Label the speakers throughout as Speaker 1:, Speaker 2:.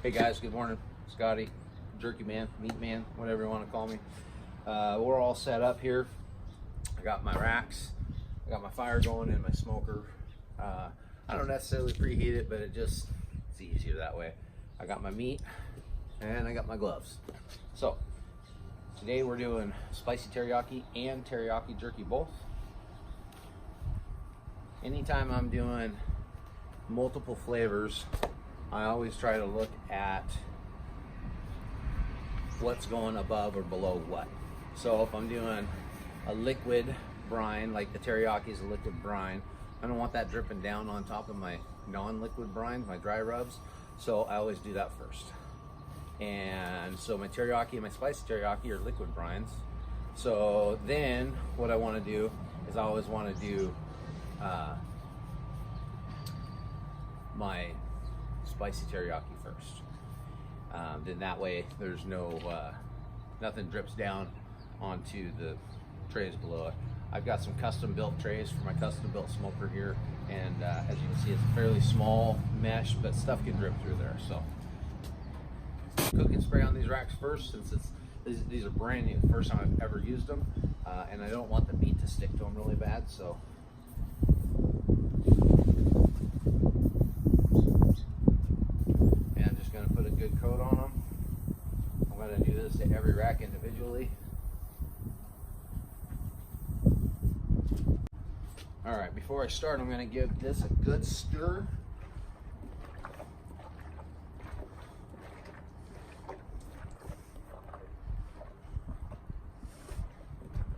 Speaker 1: Hey guys, good morning. Scotty, Jerky Man, Meat Man, whatever you want to call me. We're all set up here. I got my racks, I got my fire going in my smoker. I don't necessarily preheat it, but it's easier that way. I got my meat and I got my gloves. So today we're doing spicy teriyaki and teriyaki jerky both. Anytime I'm doing multiple flavors, I always try to look at what's going above or below what. So if I'm doing a liquid brine, like the teriyaki is a liquid brine, I don't want that dripping down on top of my non-liquid brine, my dry rubs. So I always do that first. And so my teriyaki and my spicy teriyaki are liquid brines. So then what I want to do is I always want to do my spicy teriyaki first. Then that way there's no nothing drips down onto the trays below it. I've got some custom built trays for my custom built smoker here, and as you can see, it's a fairly small mesh, but stuff can drip through there. So cook and spray on these racks first, since these are brand new, first time I've ever used them, and I don't want the meat to stick to them really bad. So put a good coat on them. I'm going to do this to every rack individually. Alright, before I start, I'm going to give this a good stir.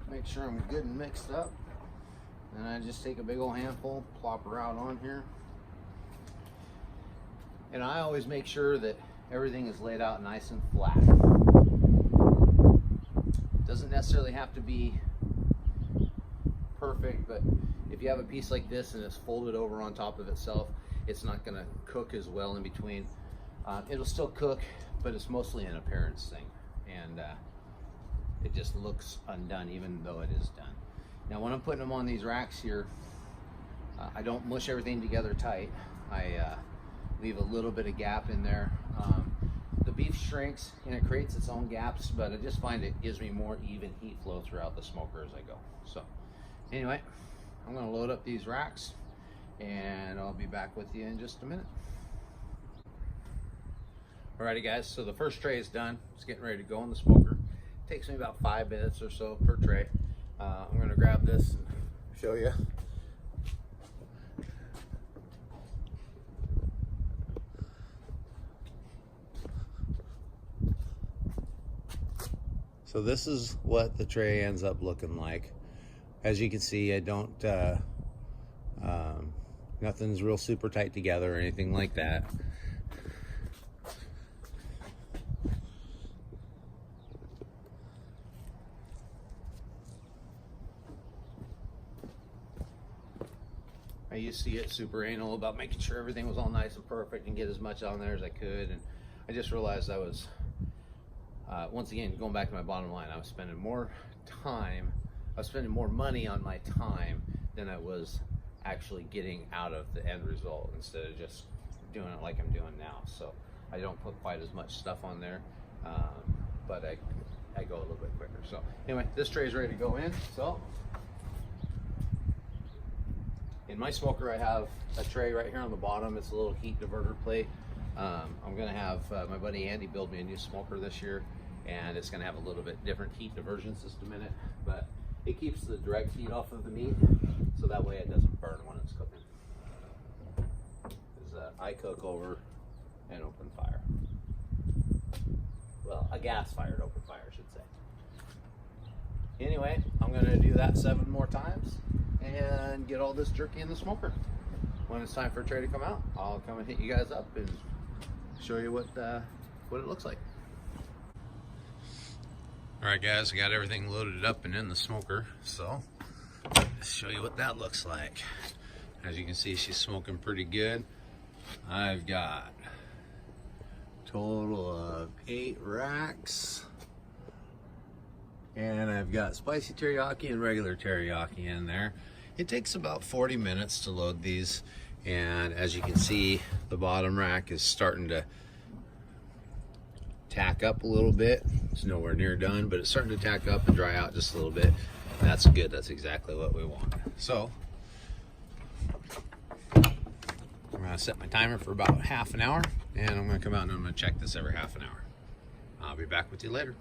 Speaker 1: Make sure I'm good and mixed up. And I just take a big old handful, plop her out on here. And I always make sure that everything is laid out nice and flat. Doesn't necessarily have to be perfect, but if you have a piece like this and it's folded over on top of itself, it's not going to cook as well in between. It'll still cook, but it's mostly an appearance thing, and it just looks undone even though it is done. Now when I'm putting them on these racks here, I don't mush everything together tight. I leave a little bit of gap in there. The beef shrinks and it creates its own gaps, but I just find it gives me more even heat flow throughout the smoker as I go. So anyway, I'm going to load up these racks and I'll be back with you in just a minute. Alrighty guys, so the first tray is done. It's getting ready to go in the smoker. It takes me about 5 minutes or so per tray. I'm going to grab this and show you. So this is what the tray ends up looking like. As you can see, I don't, nothing's real super tight together or anything like that. I used to get super anal about making sure everything was all nice and perfect and get as much on there as I could, and I just realized I was once again, going back to my bottom line, I was spending more money on my time than I was actually getting out of the end result, instead of just doing it like I'm doing now. So I don't put quite as much stuff on there, but I go a little bit quicker. So anyway, this tray is ready to go in. So in my smoker, I have a tray right here on the bottom. It's a little heat diverter plate. I'm going to have my buddy Andy build me a new smoker this year, and it's going to have a little bit different heat diversion system in it, but it keeps the direct heat off of the meat, so that way it doesn't burn when it's cooking. I cook over an open fire. Well, a gas-fired open fire, I should say. Anyway, I'm going to do that 7 more times and get all this jerky in the smoker. When it's time for a tray to come out, I'll come and hit you guys up and show you what it looks like. All right guys, I got everything loaded up and in the smoker, so let's show you what that looks like. As you can see, she's smoking pretty good. I've got a total of 8 racks, and I've got spicy teriyaki and regular teriyaki in there. It takes about 40 minutes to load these, and as you can see, the bottom rack is starting to tack up a little bit. It's nowhere near done, but it's starting to tack up and dry out just a little bit. That's good. That's exactly what we want. So I'm gonna set my timer for about half an hour, and I'm gonna come out and I'm gonna check this every half an hour. I'll be back with you later.